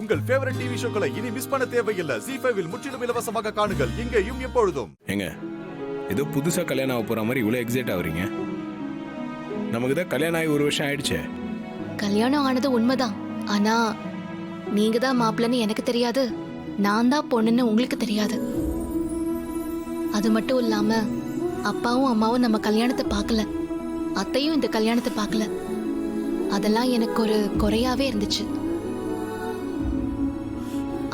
உங்கள் favourite TV ஷோக்களை இனி miss பண்ண தேவையில்லை. ZEE5 இல் முற்றிலும் இலவசமாக காணுங்கள். இங்கேயும் எப்பொழுதும். ஏங்க ஏதோ புதுசா கல்யாணம் ஆக போற மாதிரி இவ்வளவு எக்ஸைட் ஆகுறீங்க? நமக்கு தான் கல்யாணம் ஆகி 1 வருஷம் ஆயிடுச்சே. கல்யாணம் ஆனது உண்மைதான். ஆனா நீங்க தான் மாப்பிள்ளன்னு எனக்கு தெரியாது, நான் தான் பொண்ணுன்னு உங்களுக்கு தெரியாது. அது மட்டும் இல்லாம அப்பாவும் அம்மாவும் நம்ம கல்யாணத்தை பார்க்கல, அத்தையும் இந்த கல்யாணத்தை பார்க்கல. அதெல்லாம் எனக்கு ஒரு குறையாவே இருந்துச்சு.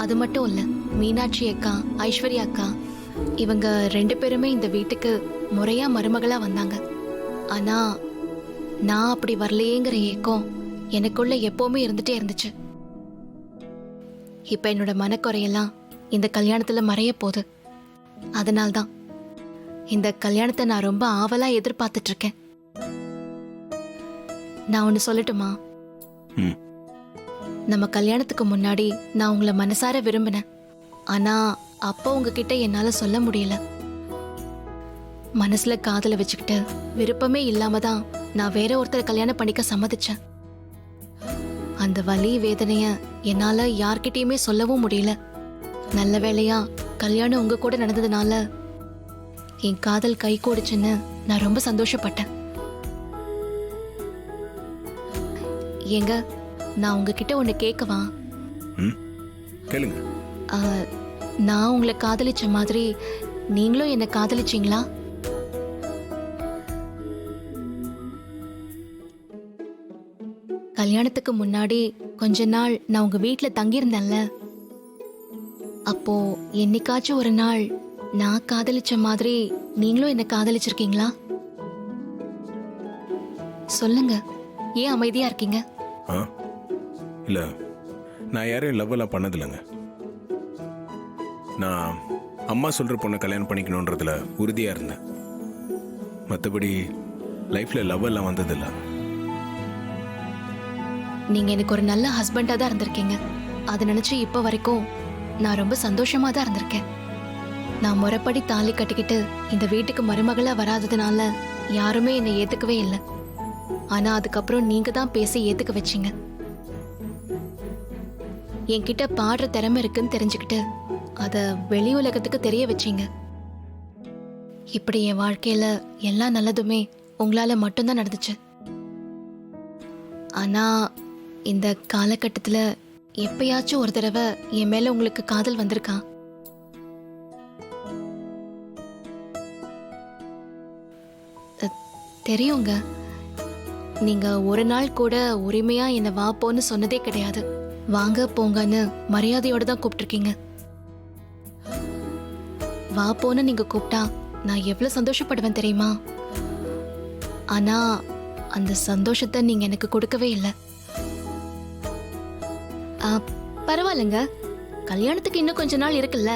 அது மட்டும் இல்ல, மீனாட்சி அக்கா, ஐஸ்வர்யா அக்கா, இவங்க 2 பேருமே இந்த வீட்டுக்கு முறையா மருமகளா வந்தாங்க. ஆனா நான் அப்படி வரலையேங்கிற ஏக்கம் எனக்குள்ள எப்பவுமே இருந்துட்டே இருந்துச்சு. இப்ப என்னோட மனக்குறையெல்லாம் இந்த கல்யாணத்துல மறைய போகுது. அதனால்தான் இந்த கல்யாணத்தை நான் ரொம்ப ஆவலா எதிர்பார்த்துட்டு இருக்கேன். நான் ஒன்னு சொல்லட்டுமா? நம்ம கல்யாணத்துக்கு முன்னாடி நான் உங்களை மனசார விரும்பினேன். ஆனா அப்ப உங்ககிட்ட என்னால சொல்ல முடியல. மனசுல காதல வச்சுக்கிட்டு விருப்பமே இல்லாம தான் நான் வேற ஒருத்தரை கல்யாணம் பண்ணிக்க சம்மதிச்சேன். அந்த வலி வேதனைய என்னால யார்கிட்டயுமே சொல்லவும் முடியல. நல்ல வேளையா கல்யாணம் உங்க கூட நடந்ததுனால என் காதல் கை கூடுச்சுன்னு நான் ரொம்ப சந்தோஷப்பட்டேன். ஏங்க, நான் உங்ககிட்ட ஒண்ணு கேட்கவா? கேளுங்க. நான் உங்களை காதலிச்ச மாதிரி நீங்களும் என்ன காதலிச்சீங்களா? கல்யாணத்துக்கு முன்னாடி கொஞ்ச நாள் நான் உங்க வீட்டுல தங்கியிருந்தேன்ல, அப்போ என்னைக்காச்சும் ஒரு நாள் நான் காதலிச்ச மாதிரி நீங்களும் என்ன காதலிச்சிருக்கீங்களா? சொல்லுங்க, ஏன் அமைதியா இருக்கீங்க? இல்ல, நான் யாரையும் லவ் எல்லாம் பண்ணதில்லைங்க. நான் அம்மா சொல்ற பொண்ணை கல்யாணம் பண்ணிக்கணுன்றதுல உறுதியா இருந்தேன். மற்றபடி லைஃப்ல லவ் எல்லாம் வந்ததில்லை. நீங்க எனக்கு ஒரு நல்ல ஹஸ்பண்டா தான் இருந்திருக்கீங்க. அதை நினைச்சு இப்ப வரைக்கும் நான் ரொம்ப சந்தோஷமா தான் இருந்திருக்கேன். நான் முறைப்படி தாலி கட்டிக்கிட்டு இந்த வீட்டுக்கு மருமகளா வராததுனால யாருமே என்னை ஏத்துக்கவே இல்லை. ஆனா அதுக்கப்புறம் நீங்க தான் பேசி ஏத்துக்க வச்சீங்க. என்கிட்ட பாடுற திறமை இருக்குன்னு தெரிஞ்சுக்கிட்டு அத வெளி உலகத்துக்கு தெரிய வச்சீங்க. இப்படி என் வாழ்க்கையில எல்லா நல்லதுமே உங்களால மட்டும்தான் நடந்துச்சு. ஆனா இந்த காலகட்டத்துல எப்பயாச்சும் ஒரு தடவை என் மேல உங்களுக்கு காதல் வந்திருக்கா? தெரியுங்க, நீங்க ஒரு நாள் கூட உரிமையா என்ன வா போன்னு சொன்னதே கிடையாது. வாங்க போங்கன்னு மரியாதையோட தான் கூப்பிட்டுருக்கீங்க. வா போன்னு நீங்க கூப்பிட்டா நான் எவ்வளவு சந்தோஷப்படுவேன் தெரியுமா? ஆனா அந்த சந்தோஷத்தை நீங்க எனக்கு கொடுக்கவே இல்லை. பரவாயில்லைங்க, கல்யாணத்துக்கு இன்னும் கொஞ்ச நாள் இருக்குல்ல.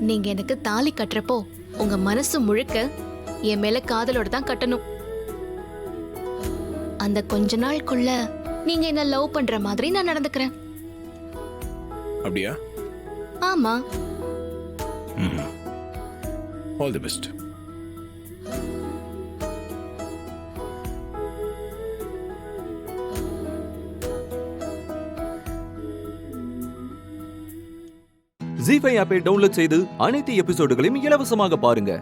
நீங்க எனக்கு தாலி கட்டுறப்போ உங்க மனசு முழுக்க என் மேல காதலோட தான் கட்டணும். அந்த கொஞ்ச நாளுக்குள்ள நீங்க என்ன லவ் பண்ற மாதிரி நான் நடந்துக்கிறேன். அப்படியா? ஆமா. All the best. ZEE5 ஆப்பை டவுன்லோட் செய்து அனைத்து எபிசோடுகளையும் இலவசமாக பாருங்க.